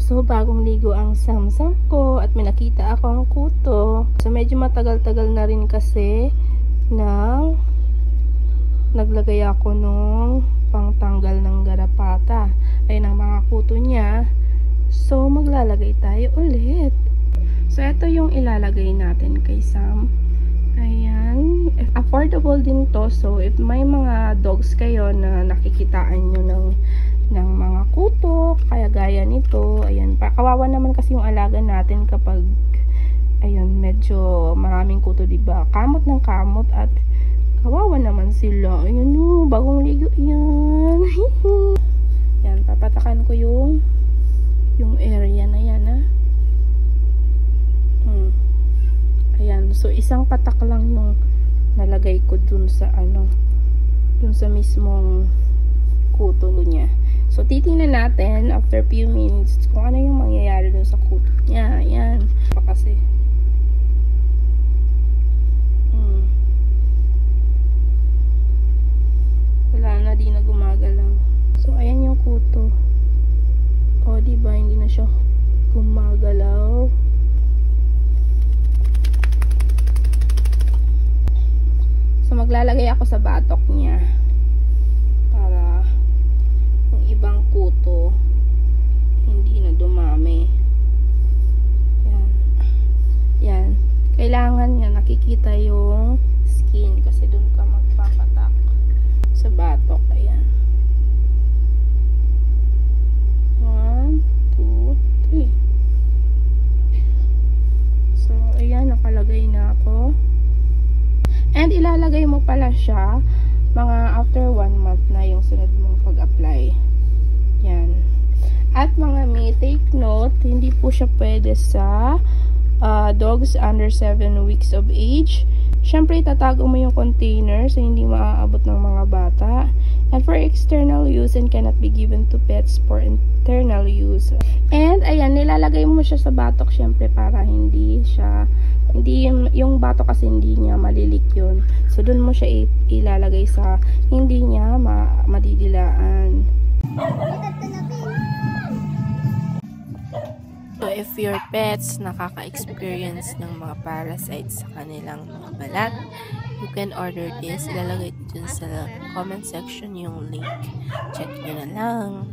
So, bagong ligo ang Samsam ko at may nakita akong kuto. So, medyo matagal-tagal na rin kasi nang naglagay ako nung pangtanggal ng garapata ay ng mga kuto niya. So, maglalagay tayo ulit. So, ito yung ilalagay natin kay Sam. Ayan. Affordable din to. So, if may mga dogs kayo na nakikitaan nyo ng mga kuto, kaya gaya nito, ayan, kawawa naman kasi yung alaga natin kapag ayun, medyo maraming kuto, diba? Kamot ng kamot at kawawa naman sila. Ayun, bagong ligo yan. Yan, papatakan ko yung area na yan, ha. Ayan, so isang patak lang yung nalagay ko dun sa dun sa mismong kuto niya. So, titingnan natin after few minutes kung ano yung mangyayari dun sa kuto niya. Ayan. Kasi wala na, di na gumagalaw. So, ayan yung kuto. O, diba, hindi na siya gumagalaw. So, maglalagay ako sa batok niya para yung ibang kuto hindi na dumami. Yan. Yan. Kailangan niya nakikita yung skin kasi dun ka magpapatak sa batok. Ayan. 1, 2, 3. So, ayan. Nakalagay na ako. And ilalagay mo pala siya mga after 1 month na yung sunod mong pag-apply. Yan. At mga may take note, hindi po siya pwede sa dogs under 7 weeks of age. Siyempre, itatago mo yung container so hindi maaabot ng mga bata. And for external use and cannot be given to pets for internal use. And ayan, nilalagay mo siya sa batok siyempre para hindi yung batok kasi hindi niya malilik yun. So, dun mo siya ilalagay sa hindi niya madidilaan. So, if your pets nakaka-experience ng mga parasites sa kanilang mga balat, you can order this. Ilalagay dito sa comment section yung link. Check nyo na lang.